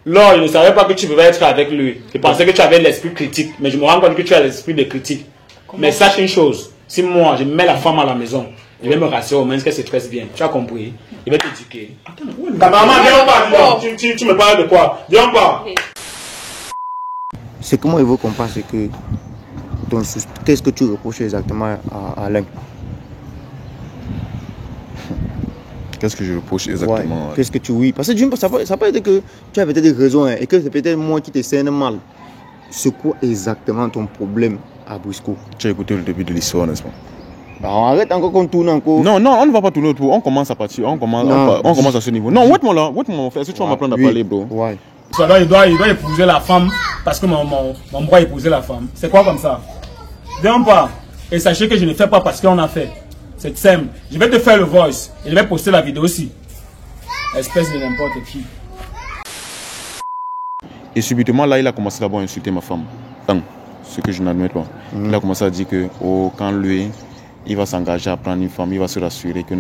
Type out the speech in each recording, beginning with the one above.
Là, je ne savais pas que tu pouvais être avec lui. Je pensais que tu avais l'esprit critique, mais je me rends compte que tu as l'esprit de critique. Mais sache une chose, si moi je mets la femme à la maison, je vais me rassurer au moins qu'elle se stresse bien. Tu as compris? Je vais t'éduquer. Ta maman, viens pas, tu me parles de quoi? Viens pas. C'est comment il veut qu'on passe, c'est que qu'est-ce que tu reproches exactement à Alain? Qu'est-ce que je reproche exactement? Qu'est-ce que tu oui? Parce que ça peut être que tu as peut-être des raisons et que c'est peut-être moi qui te scène mal. C'est quoi exactement ton problème à Briscoe? Tu as écouté le début de l'histoire, n'est-ce pas? Bah, on arrête encore qu'on tourne encore. Non, on ne va pas tourner autour. On commence à partir. On commence à ce niveau. Non, wait-moi là. Wait-moi, est-ce que tu vas m'apprendre à parler, bro? Ouais. Il doit épouser la femme parce que mon bras épousait la femme. C'est quoi comme ça? Viens pas. Et sachez que je ne fais pas parce qu'on a fait. C'est simple. Je vais te faire le voice. Et je vais poster la vidéo aussi. Espèce de n'importe qui. Et subitement, là, il a commencé d'abord à insulter ma femme. Ce que je n'admets pas. Il a commencé à dire que quand lui, il va s'engager à prendre une femme, il va se rassurer que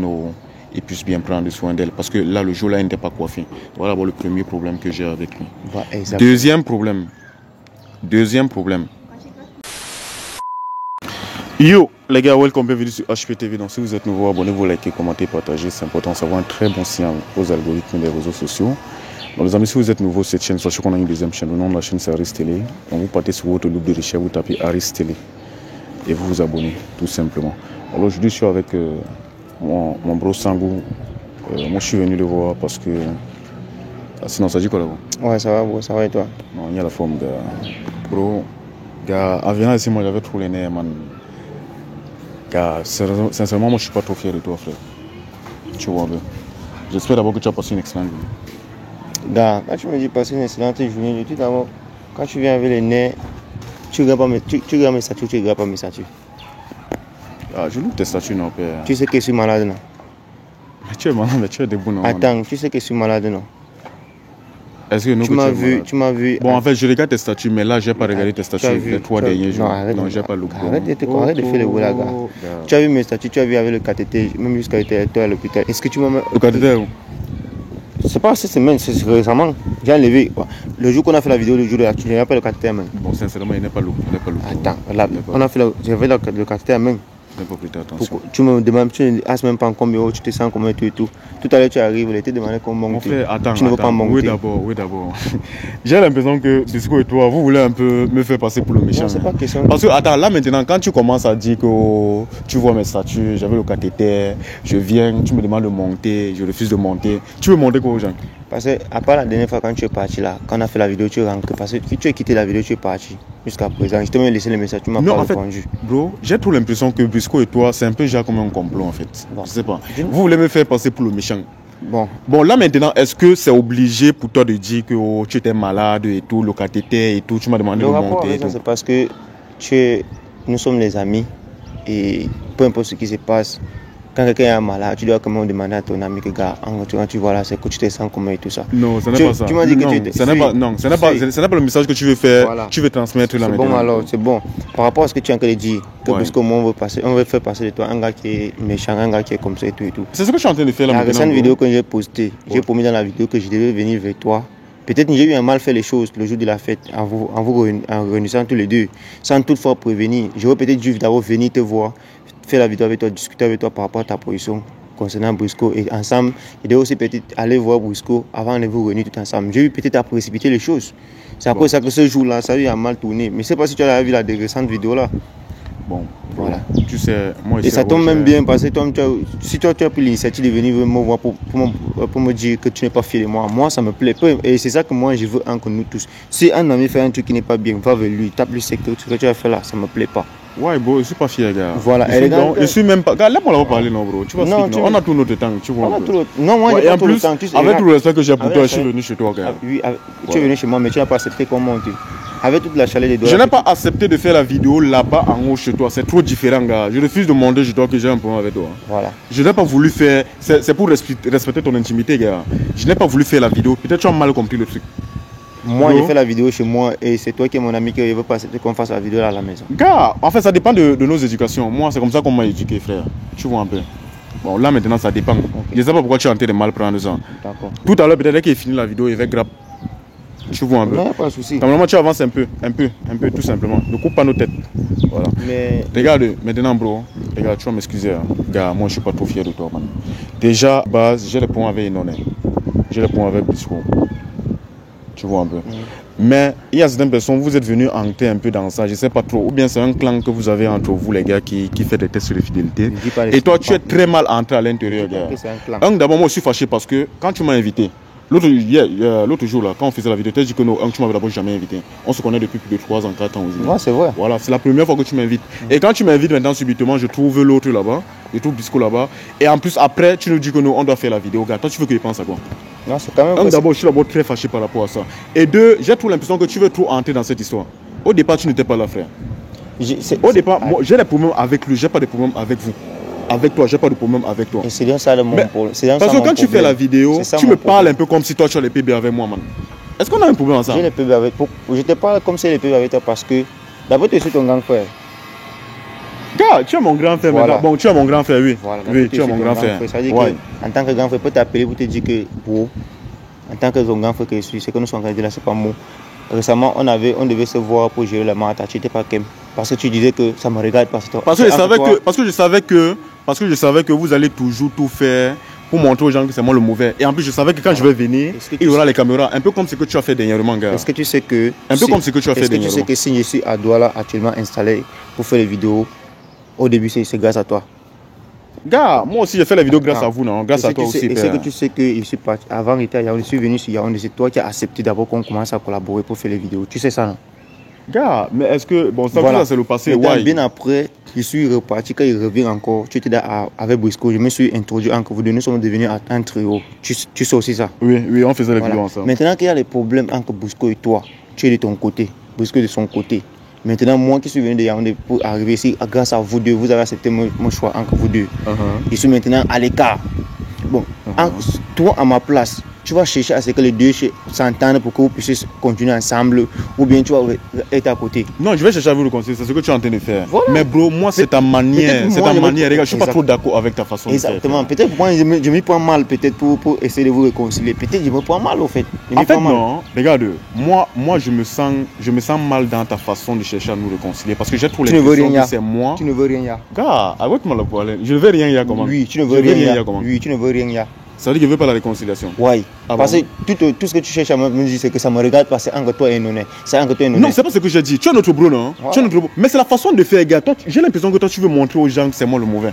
il puisse bien prendre soin d'elle. Parce que là, le jour-là, il n'était pas coiffé. Voilà le premier problème que j'ai avec lui. Deuxième problème. Yo, les gars, welcome, bienvenue sur HPTV. Donc, si vous êtes nouveau, abonnez-vous, likez, commentez, partagez. C'est important, ça va un très bon signal aux algorithmes des réseaux sociaux. Donc, les amis, si vous êtes nouveau, cette chaîne, sachez qu'on a une deuxième chaîne. Le nom de la chaîne, c'est Aris Télé. Donc, vous partez sur votre loupe de recherche, vous tapez Aris Télé et vous vous abonnez, tout simplement. Alors, aujourd'hui, je suis avec mon bro Sangou. Moi, je suis venu le voir parce que. Sinon, ça dit quoi là-bas? Ouais, ça va, bro, ça va et toi? Non, il y a la forme, gars. Bro, gars, en venant ici, moi, j'avais trop les nerfs, man. Gars, sincèrement, moi, je suis pas trop fier de toi, frère. Tu vois un peu. J'espère d'abord que tu as passé une excellente journée. Gars, quand tu me dis passer une excellente journée, tout d'abord, quand tu viens avec les nerfs, tu regardes pas mes statuts, tu regardes pas mes statuts. Ah, je loue tes statuts, non, père. Tu sais que je suis malade, non? Mais tu es malade, mais tu es debout, non? Attends, tu sais que je suis malade, non? Est-ce que tu m'as vu. Bon, en fait, je regarde tes statuts, mais là, j'ai pas regardé tes statuts les 3 derniers jours. Non, j'ai pas loupé. Arrête de faire le boulot, gars. Tu as vu mes statuts, tu as vu avec le cathéter, même jusqu'à toi à l'hôpital. Est-ce que tu m'as. Le cathéter où? C'est pas cette semaine, c'est récemment. J'ai enlevé. Le jour qu'on a fait la vidéo, le jour de la. Tu n'as pas le cathéter, même. Bon, sincèrement, il n'est pas loupé. Attends, là, on a fait j'avais le cathéter, même. Pas prêter attention. Tu me demandes, tu ne as même pas combien, tu te sens comment et tout. Tout à l'heure, tu arrives, il était demandé comment monter. Attends, tu ne veux pas monter. Oui, d'abord. J'ai l'impression que Briscoe et toi, vous voulez un peu me faire passer pour le méchant. Non, c'est pas question. Parce que, attends, là maintenant, quand tu commences à dire que tu vois mes statuts, j'avais le cathéter, je viens, tu me demandes de monter, je refuse de monter. Tu veux monter quoi aux gens? Parce que, à part la dernière fois, quand tu es parti là, quand on a fait la vidéo, tu es rentré. Parce que tu as quitté la vidéo, tu es parti. Jusqu'à présent, je t'ai même laissé le message, tu m'as pas répondu. Bro, j'ai trop l'impression que Briscoe et toi, c'est un peu déjà comme un complot en fait. Bon. Je sais pas. Vous voulez me faire passer pour le méchant. Bon, là maintenant, est-ce que c'est obligé pour toi de dire que tu étais malade et tout, le cathéter et tout, tu m'as demandé de monter et tout? C'est parce que nous sommes les amis et peu importe ce qui se passe, quand quelqu'un est malade, tu dois quand même demander à ton ami que gars, quand tu vois là, c'est que tu te sens comment et tout ça. Non, ce n'est pas ça. Tu m'as dit que tu étais. Ce n'est pas le message que tu veux faire, voilà. Tu veux transmettre là maintenant. Bon alors, c'est bon. Par rapport à ce que tu es en train de dire, que parce que moi on veut faire passer de toi un gars qui est méchant, un gars qui est comme ça et tout. C'est ce que je suis en train de faire là maintenant. La récente vidéo que j'ai postée, j'ai promis dans la vidéo que je devais venir vers toi. Peut-être que j'ai eu un mal fait les choses le jour de la fête en vous réunissant tous les deux, sans toutefois prévenir. J'aurais peut-être dû d'abord venir te voir, faire la vidéo avec toi, discuter avec toi par rapport à ta position concernant Briscoe et ensemble. Et de aussi peut-être aller voir Briscoe avant de vous réunir tout ensemble. J'ai eu peut-être à précipiter les choses. C'est après ça que ce jour-là, ça a mal tourné. Mais je ne sais pas si tu as vu la récente vidéo là. Bon, voilà. Tu sais, moi et ça tombe même bien parce que si toi tu as pris l'initiative de venir me voir pour me dire que tu n'es pas fier de moi, moi ça me plaît pas. Et c'est ça que moi je veux entre nous tous. Si un ami fait un truc qui n'est pas bien, va vers lui, tape lui, c'est que ce que tu as fait là, ça me plaît pas. Ouais, bro, je suis pas fier, gars. Voilà, je suis même pas. Gars, laisse-moi parler, non, bro. Tu vois, on a tout notre temps, tu vois. Non, moi, j'ai pas tout le temps. Avec tout le respect que j'ai pour toi, je suis venu chez toi, gars. Oui, tu es venu chez moi, mais tu n'as pas accepté qu'on monte. Avec toute la chaleur des doigts. Je n'ai pas accepté de faire la vidéo là-bas en haut chez toi. C'est trop différent, gars. Je refuse de monter chez toi que j'ai un problème avec toi. Voilà. Je n'ai pas voulu faire. C'est pour respecter ton intimité, gars. Je n'ai pas voulu faire la vidéo. Peut-être tu as mal compris le truc. Moi, j'ai fait la vidéo chez moi et c'est toi qui es mon ami qui veut pas accepter qu'on fasse la vidéo à la maison. Gars, en fait, ça dépend de nos éducations. Moi, c'est comme ça qu'on m'a éduqué, frère. Tu vois un peu. Bon, là maintenant, ça dépend. Okay. Je ne sais pas pourquoi tu es en train de mal prendre ça. D'accord. Tout à l'heure, peut-être qu'il a fini la vidéo, il va grab. Tu vois un peu. Non, pas de souci. Normalement, tu avances un peu, tout simplement. Ne coupe pas nos têtes. Voilà. Mais... Regarde, maintenant, bro, regarde, tu vas m'excuser. Hein. Gars, moi, je suis pas trop fier de toi, man. Déjà, base, j'ai les points avec Inoné. J'ai les points avec Bisco. Tu vois un peu. Mais il y a certaines personnes, vous êtes venus entrer un peu dans ça, je sais pas trop. Ou bien c'est un clan que vous avez entre vous, les gars, qui fait des tests de fidélité. Et toi, tu es très mal entré à l'intérieur, gars. D'abord, moi, je suis fâché parce que quand tu m'as invité, l'autre jour, là, quand on faisait la vidéo, tu as dit que non, tu m'avais d'abord jamais invité. On se connaît depuis plus de 3 ans, 4 ans aujourd'hui. Ouais, c'est vrai. Voilà, c'est la première fois que tu m'invites. Et quand tu m'invites maintenant, subitement, je trouve l'autre là-bas, je trouve Bisco là-bas. Et en plus, après, tu nous dis que non, on doit faire la vidéo. Gars, toi, tu veux que je pense à quoi? Non, c'est quand même... D'abord, je suis d'abord très fâché par rapport à ça. Et deux, j'ai trop l'impression que tu veux trop entrer dans cette histoire. Au départ, tu n'étais pas là, frère. Au départ, moi, j'ai des problèmes avec lui, j'ai pas de problème avec vous. Avec toi, j'ai pas de problème avec toi. Et c'est bien ça le mon problème. Parce que quand tu fais la vidéo, tu me parles un peu comme si toi tu as les PB avec moi, man. Est-ce qu'on a un problème ensemble? J'ai les PB avec toi. Je te parle comme si les PB avec toi parce que d'abord tu es ton grand frère. Gars, tu es mon grand frère maintenant. Bon, tu es mon grand frère, oui. Voilà, oui, tu es mon grand frère. Ça veut dire que, en tant que grand frère, peut t'appeler pour te dire que, bro, en tant que ton grand frère que je suis, c'est que nous sommes en train de dire là, c'est pas moi. Récemment, on devait se voir pour gérer la marque. Tu n'étais pas Kem. Parce que tu disais que ça me regarde parce que je savais que vous allez toujours tout faire pour montrer aux gens que c'est moi le mauvais. Et en plus, je savais que quand je vais venir, il y aura les caméras. Un peu comme ce que tu as fait dernièrement, gars. Est-ce que tu sais que... Un peu comme ce que tu as fait dernièrement. Est-ce que tu sais que si je suis à Douala actuellement installé pour faire les vidéos, au début, c'est grâce à toi. Gars, moi aussi j'ai fait la vidéo grâce à vous, non? Grâce à toi aussi. Est-ce que tu sais que je suis parti avant, je suis venu sur Yaoundé, c'est toi qui as accepté d'abord qu'on commence à collaborer pour faire les vidéos. Tu sais ça, non? Gars, mais est-ce que... Bon, ça, voilà. Ça c'est le passé, ouais. Bien après, je suis reparti, quand il revient encore, tu étais là avec Brisco, je me suis introduit encore, vous deux, nous sommes devenus un trio. Tu sais aussi ça? Oui, on faisait les vidéos ensemble. Maintenant qu'il y a les problèmes entre Brisco et toi, tu es de ton côté, Brisco de son côté. Maintenant, moi qui suis venu de Yaoundé pour arriver ici, grâce à vous deux, vous avez accepté mon choix entre vous deux. Je suis maintenant à l'écart. Bon, toi à ma place, tu vas chercher à ce que les deux s'entendent pour que vous puissiez continuer ensemble, ou bien tu vas être à côté. Non, je vais chercher à vous le conseiller, c'est ce que tu es en train de faire. Voilà. Mais bro, moi c'est ta manière, regarde, je suis pas trop d'accord avec ta façon de faire. Exactement, peut-être moi je me prends mal peut-être pour essayer de vous réconcilier, peut-être je me prends mal au fait. En fait non, regarde, moi je me sens mal dans ta façon de chercher à nous réconcilier parce que j'ai trop l'impression que c'est moi. Tu ne veux rien, ya. Gars, arrête-moi le problème, je ne veux rien, ya comment? Oui, tu ne veux rien, ya. Oui, tu ne veux rien, ya. Ça veut dire que je ne veux pas la réconciliation. Oui. Parce que tout ce que tu cherches à me dire, c'est que ça me regarde parce que c'est entre toi et Noné. C'est entre toi et Noné. Non, c'est pas ce que j'ai dit. Tu es notre bro, non? Tu es notre bro. Mais c'est la façon de faire, gars. J'ai l'impression que toi, tu veux montrer aux gens que c'est moi le mauvais.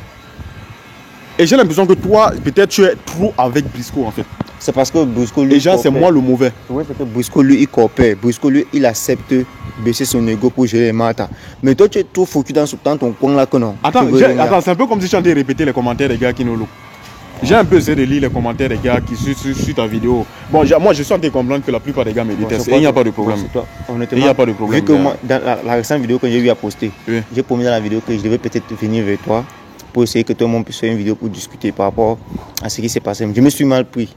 Et j'ai l'impression que toi, peut-être, tu es trop avec Brisco, en fait. C'est parce que Brisco, lui. Déjà, c'est moi le mauvais. Oui, parce que Brisco, lui, il coopère. Brisco, lui, il accepte baisser son ego pour gérer les matas. Mais toi, tu es trop focus dans ton coin là que non. Attends, c'est un peu comme si tu étais répéter les commentaires des gars qui nous louent. J'ai un peu essayé de lire les commentaires des gars qui suivent ta vidéo. Bon, moi je suis en train de comprendre que la plupart des gars me détestent. Et il n'y a pas de problème. Il n'y a pas de problème. Vu que moi, dans la récente vidéo que j'ai eu à poster, j'ai promis dans la vidéo que je devais peut-être venir vers toi pour essayer que tout le monde puisse faire une vidéo pour discuter par rapport à ce qui s'est passé. Je me suis mal pris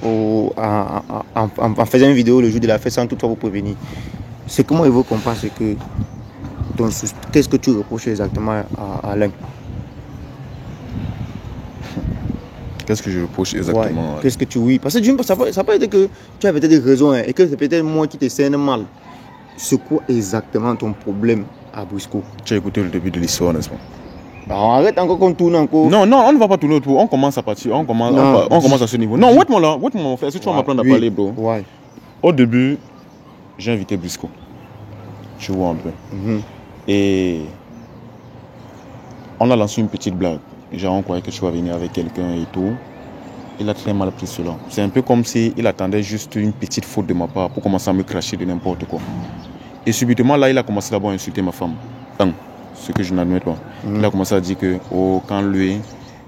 en faisant une vidéo le jour de la fête sans toutefois vous prévenir. Ce que moi je veux comprendre, c'est que qu'est-ce que tu reproches exactement à Alain? Qu'est-ce que je reproche exactement? Ouais. Qu'est-ce que tu... Oui, parce que ça peut être que tu as peut-être des raisons et que c'est peut-être moi qui te scène mal. C'est quoi exactement ton problème à Brisco? Tu as écouté le début de l'histoire, n'est-ce pas? Alors, arrête encore qu'on tourne encore. Non, on ne va pas tourner autour. On commence à partir. On commence à ce niveau. Non, wait-moi là. Mon frère. Est-ce que tu vas m'apprendre à parler, bro? Ouais. Au début, j'ai invité Brisco. Tu vois un peu. Et on a lancé une petite blague. Genre, on croyait que tu vas venir avec quelqu'un et tout. Il a très mal pris cela. C'est un peu comme s'il attendait juste une petite faute de ma part pour commencer à me cracher de n'importe quoi. Et subitement, là, il a commencé d'abord à insulter ma femme. Ce que je n'admets pas. Il a commencé à dire que quand lui,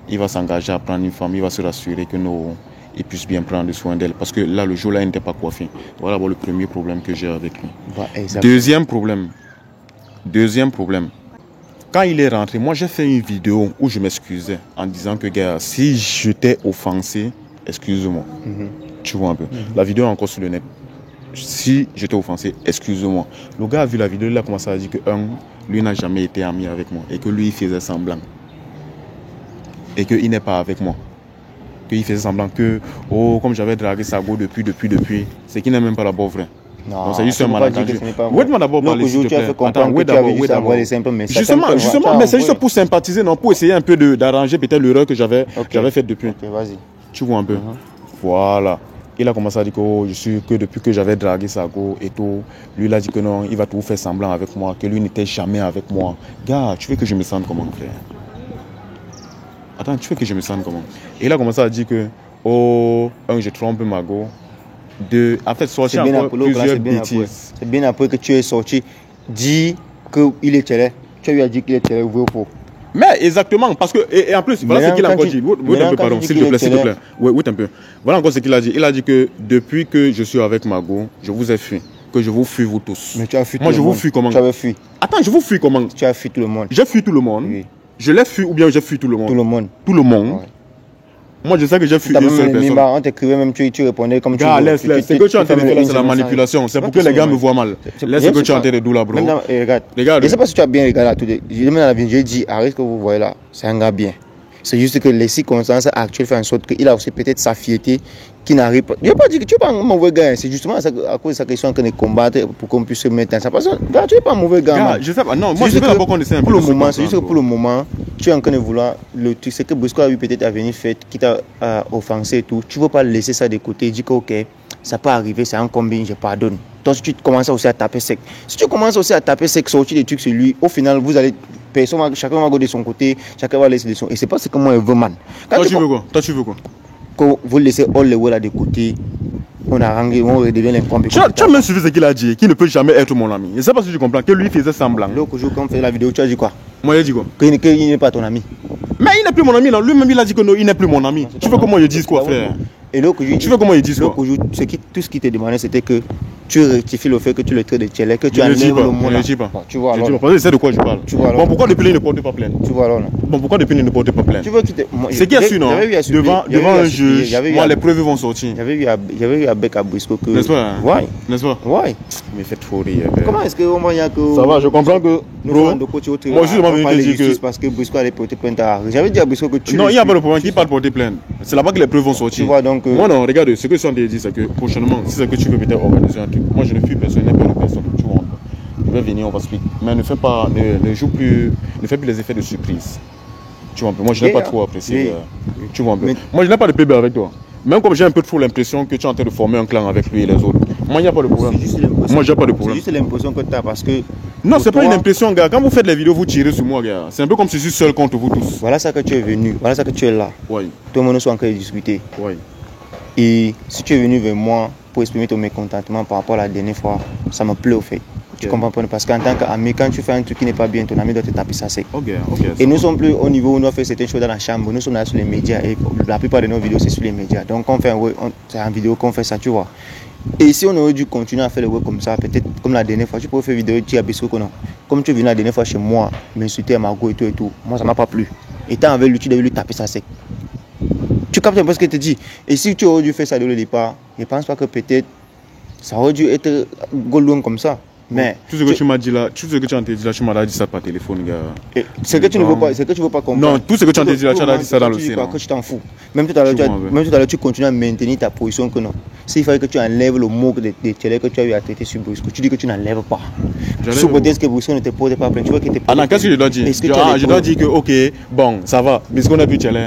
il va s'engager à prendre une femme, il va se rassurer que il puisse bien prendre soin d'elle. Parce que là, le jour-là, il n'était pas coiffé. Voilà le premier problème que j'ai avec lui. Deuxième problème. Quand il est rentré, moi j'ai fait une vidéo où je m'excusais en disant que, gars, si je t'ai offensé, excuse-moi. Tu vois un peu. La vidéo est encore sur le net. Si je t'ai offensé, excuse-moi. Le gars a vu la vidéo, il a commencé à dire que, lui n'a jamais été ami avec moi et que lui, il faisait semblant. Et qu'il n'est pas avec moi. qu'il faisait semblant que, oh, comme j'avais dragué Sago depuis, c'est qu'il n'est même pas d'abord vrai. Non, c'est juste un malentendu. Wait-moi d'abord parler, s'il te plaît. Attends, wait d'abord. Justement, mais c'est juste pour sympathiser, non, pour essayer un peu d'arranger peut-être l'erreur que j'avais faite depuis. Ok, vas-y. Tu vois un peu. Voilà. Il a commencé à dire que, oh, je suis que depuis que j'avais dragué Sago et tout, lui il a dit que non, il va tout faire semblant avec moi, que lui n'était jamais avec moi. Gars, tu veux que je me sente comment, frère? Attends, tu veux que je me sente comment? Et il a commencé à dire que, oh, je trompe Mago. En fait, sortir encore plusieurs bêtises. C'est bien après que tu es sorti, dis qu'il est télé. Tu lui as dit qu'il est télé, vrai ou faux? Mais exactement, parce que, et en plus, voilà ce qu'il a encore dit. Oui, un peu, pardon, s'il te plaît. Oui, un peu. Voilà encore ce qu'il a dit. Il a dit que depuis que je suis avec Mago, je vous ai fui. Que je vous fuis, vous tous. Mais tu as fui tout le monde. Moi, je vous fuis comment? Tu avais fui. Attends, je vous fuis comment? Tu as fui tout le monde. J'ai fui tout le monde. Oui. Je l'ai fui ou bien j'ai fui tout le monde? Tout le monde. Tout le monde. Ouais. Moi, je sais que j'ai fui une seule personne. On t'écrivait même, tu répondais comme tu veux. Laisse. Ce que tu es en train de faire là, c'est la manipulation. C'est pour que les gars me voient mal. Laisse ce que tu es en train de dire là, bro. Regarde. Regarde. Je ne sais pas si tu as bien regardé. Même dans la vidéo, j'ai dit, arrête ce que vous voyez là. C'est un gars bien. C'est juste que les circonstances actuelles font en sorte qu'il a aussi peut-être sa fierté qui n'arrive pas. Je ne vais pas dire que tu n'es pas un mauvais gars. C'est justement à cause de sa question qu'on est combattre pour qu'on puisse se mettre en ça. Parce que tu n'es pas un mauvais gars. Je sais pas. Non, moi je veux d'abord qu'on essaie un peu. C'est juste que pour le moment, tu es en train de vouloir le truc. C'est que Bosco a eu peut-être à venir faire, qui t'a offensé et tout. Tu ne veux pas laisser ça de côté. Dis que ok, ça peut arriver, c'est un combine, je pardonne. Donc si tu commences aussi à taper sec. Si tu commences aussi à taper sec, sortir des trucs sur lui, au final, vous allez. Chacun va go de son côté, chacun va laisser de son. Et c'est pas ce que moi je veux, man. Toi tu veux quoi? Quand vous laissez all the way là de côté, on redevient l'incompétent. Tu as même suivi ce qu'il a dit, qu'il ne peut jamais être mon ami. Je ne sais pas si tu comprends, que lui faisait semblant. L'autre jour, quand on fait la vidéo, tu as dit quoi? Moi, il a dit quoi? Qu'il n'est pas ton ami. Mais il n'est plus mon ami, là. Lui-même, il a dit que non, il n'est plus mon ami. Tu veux comment il dise quoi, frère? Et l'autre jour, tu veux comment il dise quoi? Tout ce qu'il te demandait, c'était que tu rectifies le fait que tu le traites de télé, que tu enlèves le mot là. Tu vois alors. Je sais de quoi je parle. Bon, pourquoi depuis il ne porte pas plainte? Tu vois alors. Bon, pourquoi depuis il ne porte pas plainte? Tu veux qu'il te. C'est qu'il y a su, non? Devant un juge, moi, les preuves vont sortir. J'avais eu à Bec à Briscoe que. N'est-ce pas? Ouais. N'est-ce pas? Ouais. Mais faites trop rire. Comment est-ce qu'au moins il y a que. Ça va, je comprends que. Moi, justement, je dis que. Parce que Briscoe allait porter plainte à. J'avais dit à Briscoe que tu. Non, il n'y a pas de problème. Qui parle porter plainte? C'est là-bas que les preuves vont sortir. Tu vois donc. Moi, non, regarde, ce que je suis en train de dire, c'est que prochainement, si c'est que tu veux peut-être organiser un truc, moi je ne fuis personne, je n'ai pas de personne, tu vois. Je vais venir, on va expliquer. Mais ne fais plus les effets de surprise. Tu vois un peu. Moi je n'ai pas trop apprécié. Tu vois un peu. Moi je n'ai pas de PB avec toi. Même comme j'ai un peu trop l'impression que tu es en train de former un clan avec lui et les autres. Moi il n'y a pas de problème. Moi j'ai pas de problème. C'est juste l'impression que tu as parce que. Non, c'est pas une impression, gars. Quand vous faites les vidéos, vous tirez sur moi, gars. C'est un peu comme si je suis seul contre vous tous. Voilà ça que tu es venu. Voilà ça que tu es là. Oui. Tout le monde soit en train de discuter. Oui. Et si tu es venu vers moi pour exprimer ton mécontentement par rapport à la dernière fois, ça me plaît au fait. Tu comprends pas? Parce qu'en tant qu'ami, quand tu fais un truc qui n'est pas bien, ton ami doit te taper ça sec. Et nous sommes plus au niveau où on doit faire certaines choses dans la chambre. Nous sommes là sur les médias et la plupart de nos vidéos c'est sur les médias. Donc c'est en vidéo qu'on fait ça, tu vois. Et si on aurait dû continuer à faire le web comme ça, peut-être comme la dernière fois, tu pourrais faire une vidéo, tu as biscuit non. Comme tu es venu la dernière fois chez moi, m'insulter à Margot et tout, moi ça m'a pas plu. Étant avec lui, tu devais lui taper ça sec. Tu captes un peu ce qu'il te dit. Et si tu aurais dû faire ça dès le départ, je ne pense pas que peut-être ça aurait dû être loin comme ça. Mais tout ce que tu m'as dit là, tout ce que tu as dit là, tu m'as dit ça par téléphone, gars. Ce que tu ne veux pas, ce que tu veux pas comprendre. Non, tout ce que tu as dit là, tu as dit ça dans le cinéma. Que tu t'en fous. Même tout à l'heure, tu continues à maintenir ta position que non. S'il fallait que tu enlèves le mot de télé que tu as eu à traiter sur Briscoe, tu dis que tu n'enlèves pas. Sous peut-être que Briscoe ne te porte pas plainte, tu vois qu'il te. Ah non, qu'est-ce que je dois dire? Je dois dire que ok, bon, ça va, Briscoe n'a plus télé.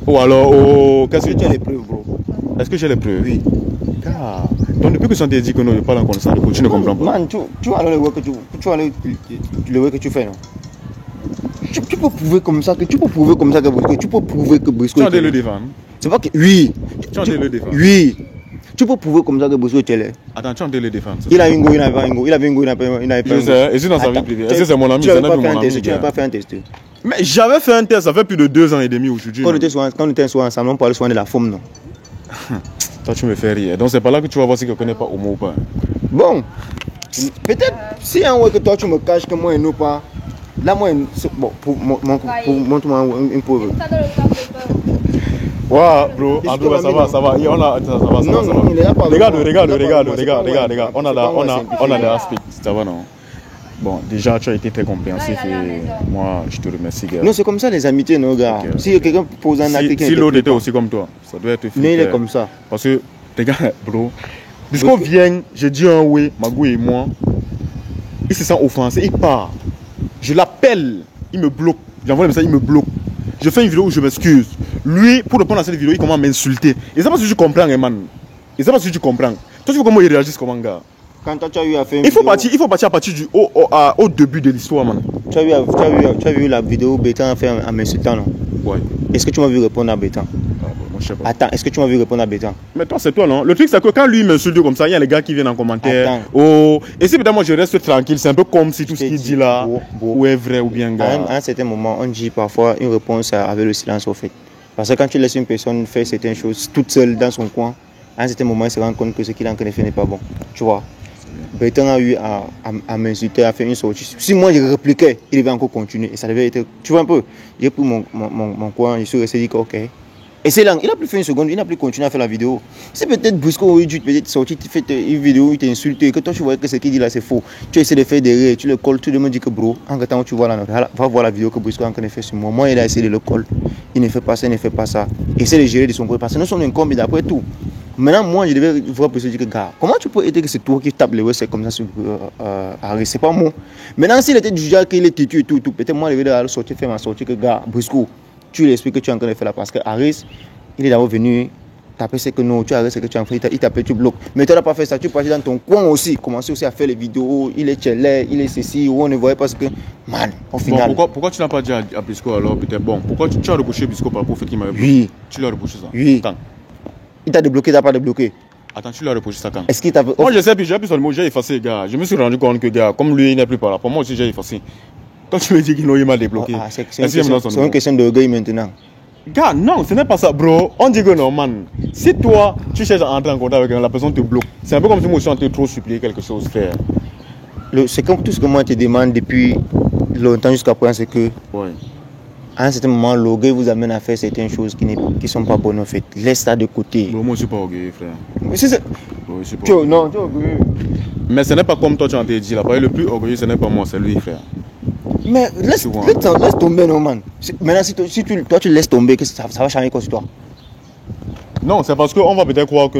Ou alors, qu'est-ce que tu as les preuves, bro? Est-ce que j'ai les preuves? Oui. Donc depuis que ça t'a dit que non, je parle en connaissance de cause, tu ne comprends pas. Man, tu vois le work que tu fais, non? Tu peux prouver comme ça que tu peux prouver que Briscoe. Tu as le défendre. C'est pas que oui. Tu as le défendre. Oui. Tu peux prouver comme ça que Briscoe est là. Attends, tu as le défendre. Il a une go, il n'a pas une go. Il avait une go, il n'a pas une go. Je sais. Et c'est dans sa vie privée. Est-ce que c'est mon ami? Tu n'as pas fait un test. Mais j'avais fait un test, ça fait plus de 2 ans et demi aujourd'hui. Quand on était souvent ensemble, on parlait souvent de la forme, non? Toi, tu me fais rire. Donc, c'est pas là que tu vas voir si je ne connais pas Homo ou pas. Bon, peut-être si un way que toi tu me caches que moi et nous pas. Là, moi, bon, montre-moi une preuve. Ouais, bro, ça va. Regarde. On a des aspects, ça va, non? Bon, déjà, tu as été très compréhensif et moi, je te remercie, gars. Non, c'est comme ça les amitiés, non, gars. Okay. Si quelqu'un pose un acte... Si l'autre était aussi comme toi, ça doit être flippant. Mais il est comme ça. Parce que, les gars, bro, puisqu'on vient, je dis un oui, Magou et moi, il se sent offensé, il part. Je l'appelle, il me bloque. J'envoie le message, il me bloque. Je fais une vidéo où je m'excuse. Lui, pour répondre à cette vidéo, il commence à m'insulter. Et c'est pas si tu comprends, man. Et c'est pas si tu comprends. Toi, tu vois comment il réagit, comment, gars. Quand toi, tu as eu à faire il faut partir à partir du au début de l'histoire, man. Tu as vu la vidéo où Bétan a fait en m'insultant, non? Ouais. Est-ce que tu m'as vu répondre à Bétan? Moi, je sais pas. Attends, est-ce que tu m'as vu répondre à Bétan? Mais toi, c'est toi, non? Le truc, c'est que quand lui m'insulte comme ça, il y a les gars qui viennent en commentaire. Attends. Oh, et si évidemment moi je reste tranquille, c'est un peu comme si tout ce qu'il dit là ou est vrai ou bien gars. À un certain moment, on dit parfois une réponse avec le silence au fait. Parce que quand tu laisses une personne faire certaines choses toute seule dans son coin, à un certain moment, il se rend compte que ce qu'il est en train de faire n'est pas bon. Tu vois? Bétan a eu à m'insulter, à faire une sortie. Si moi je répliquais, il devait encore continuer. Et ça devait être. Tu vois un peu? J'ai pris mon coin, je suis resté dit que ok. Et c'est là, il n'a plus fait une seconde, il n'a plus continué à faire la vidéo. C'est peut-être Brisco ou Edut, peut-être sorti, tu fais une vidéo où il t'insulte et que toi tu vois que ce qu'il dit là c'est faux. Tu essaies de faire des rires, tu le colles, tu me dis que bro, en temps tu vois là, va voir la vidéo que Brisco a en train de faire sur moi. Moi il a essayé de le coller, il ne fait pas ça, il ne fait pas ça. Essaie de gérer de son côté parce que nous sommes un combi d'après tout. Maintenant moi je devais voir Brisco dire que gars, comment tu peux aider que c'est toi qui tapes les c'est comme ça sur Harris, c'est pas moi. Maintenant s'il était du genre qu'il est têtu et tout, peut-être moi je devais aller sortir, faire ma sortie que gars, Brisco. Tu lui expliques que tu es en train de faire là parce que Harris, il est d'abord venu taper ce que non, tu arrêtes ce que tu as fait, il t'appelle, tu bloques. Mais tu n'as pas fait ça, tu es parti dans ton coin aussi, commencer aussi à faire les vidéos, il est chelé, il est ceci, où on ne voyait pas ce que. Man, au final. Bon, pourquoi tu n'as pas dit à Brisco alors peut-être bon, pourquoi tu as reproché Brisco par rapport au fait qu'il m'avait bloqué? Oui. Tu lui as reproché ça? Oui. Attends. Il t'a débloqué, il t'a pas débloqué. Attends, tu lui as reproché ça quand? Est-ce qu'il t'a. Moi je sais, puis j'ai appuyé sur le mot, j'ai effacé, gars. Je me suis rendu compte que, gars, comme lui il n'est plus par là, pour moi aussi j'ai effacé. Quand tu me dis qu'il m'a débloqué. Ah, c'est une question d'orgueil maintenant. Gars, non, ce n'est pas ça, bro. On dit que non, man. Si toi, tu cherches à entrer en contact avec la personne te bloque. C'est un peu comme si moi je suis en train de trop supplier quelque chose, frère. C'est comme tout ce que moi je te demande depuis longtemps jusqu'à présent, c'est que. Ouais. À un certain moment, l'orgueil vous amène à faire certaines choses qui ne sont pas bonnes en fait. Laisse ça de côté. Bro, moi je suis pas orgueilleux, frère. Mais c'est. Bro, je suis pas orgueilleux. Non, tu es orgueilleux. Mais ce n'est pas comme toi tu en t'es dit là. Le plus orgueilleux, ce n'est pas moi, c'est lui, frère. Mais laisse tomber, non, man. Maintenant, si toi tu laisses tomber, que ça va changer quoi sur toi? Non, c'est parce qu'on va peut-être croire que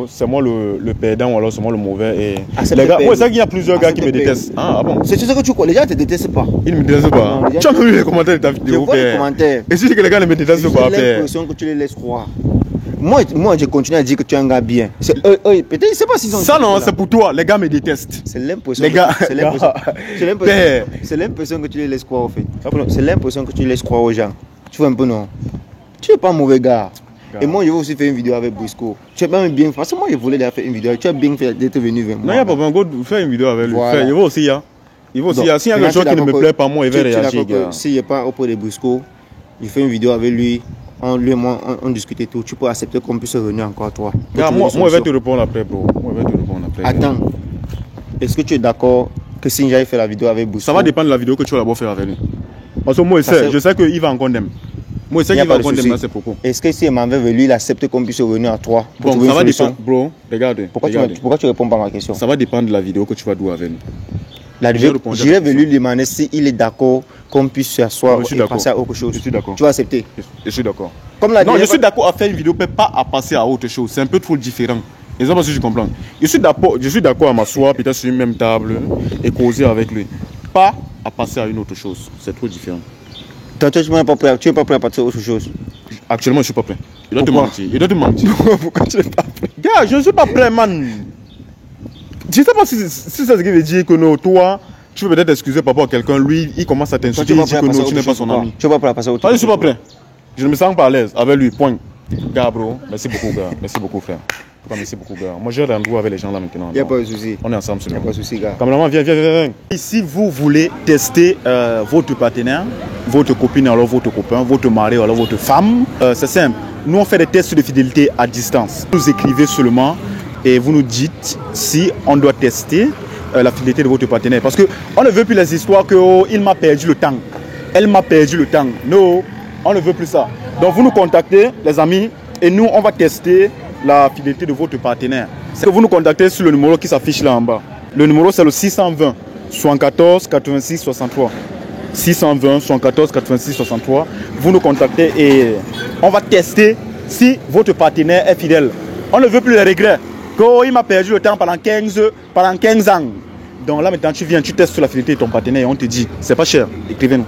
c'est moi le perdant ou alors c'est moi le mauvais. Et les gars, moi, c'est qu'il y a plusieurs gars qui me détestent. Ah bon? C'est ce que tu crois. Les gens ne te détestent pas. Ils ne me détestent pas. Tu as vu les commentaires de ta vidéo? Je vois les commentaires. Et si tu dis que les gars ne me détestent pas, j'ai l'impression que tu les laisses croire. Moi, je continue à dire que tu es un gars bien. C'est eux, peut-être, je ne sais pas s'ils ont. Ça, non, c'est pour toi. Les gars me détestent. C'est l'impression. Les gars. C'est l'impression que tu les laisses croire, en fait. C'est l'impression que tu laisses croire aux gens. Tu vois un peu, non? Tu n'es pas un mauvais gars. Et moi, je vais aussi faire une vidéo avec Brisco. Tu as même bien fait. Parce que moi, je voulais faire une vidéo. Tu as bien fait d'être venu vers moi. Non, il n'y a pas besoin de faire une vidéo avec lui. Voilà. Il va aussi, il va aussi. S'il y a quelque chose qui ne me plaît pas, moi, il va réagir. S'il n'est pas auprès de Brisco, je fais une vidéo avec lui. Lui et moi, on discutait tout. Tu peux accepter qu'on puisse se réunir encore, toi. Moi, je vais te répondre après, bro. Attends. Est-ce que tu es d'accord que si j'avais fait la vidéo avec Brisco? Ça va dépendre de la vidéo que tu vas d'abord faire avec lui. Parce que moi, je sais qu'il va en condamner. Moi, je sais qu'il va en condamner, c'est pourquoi. Est-ce que si il m'avait vu, il accepte qu'on puisse se réunir à trois? Bon, ça va dépendre, bro. Regarde. Pourquoi tu réponds pas à ma question? Ça va dépendre de la vidéo que tu vas jouer avec lui. Je vais lui demander s'il est d'accord qu'on puisse s'asseoir et passer à autre chose. Je suis d'accord. Tu vas accepter? Je suis d'accord. Non, je suis d'accord à faire une vidéo, mais pas à passer à autre chose. C'est un peu trop différent. Et ça, parce que je comprends. Je suis d'accord à m'asseoir, peut-être sur une même table et causer avec lui. Pas à passer à une autre chose. C'est trop différent. Tu n'es pas prêt à passer à autre chose? Actuellement, je ne suis pas prêt. Il doit te mentir. Pourquoi tu n'es pas prêt? Gars, je ne suis pas prêt, man. Je ne sais pas si c'est ce qui veut dire que non, toi, tu veux peut-être excuser par rapport à quelqu'un. Lui, il commence à t'insulter. Il dit que non, tu n'es pas son ami. Tu vas pas passer à autre chose? Je ne suis pas prêt. Je ne me sens pas à l'aise avec lui. Point. Gars, bro, merci beaucoup, gars. Merci beaucoup, frère. Merci beaucoup, gars. Moi, j'ai rendez-vous avec les gens là maintenant. Il n'y a pas de souci. On est ensemble, il n'y a pas de souci, gars. Cameraman, viens. Si vous voulez tester votre partenaire, votre copine, alors votre copain, votre mari, alors votre femme, c'est simple. Nous, on fait des tests de fidélité à distance. Vous écrivez seulement et vous nous dites si on doit tester la fidélité de votre partenaire. Parce qu'on ne veut plus les histoires que il m'a perdu le temps. Elle m'a perdu le temps. Non, on ne veut plus ça. Donc, vous nous contactez, les amis, et nous, on va tester la fidélité de votre partenaire. C'est que vous nous contactez sur le numéro qui s'affiche là en bas. Le numéro, c'est le 620 74 86 63. 620 74 86 63. Vous nous contactez et on va tester si votre partenaire est fidèle. On ne veut plus les regrets. Oh, il m'a perdu le temps pendant 15 ans. Donc là maintenant tu viens, tu testes sur la fidélité de ton partenaire et on te dit, c'est pas cher, écrivez-nous.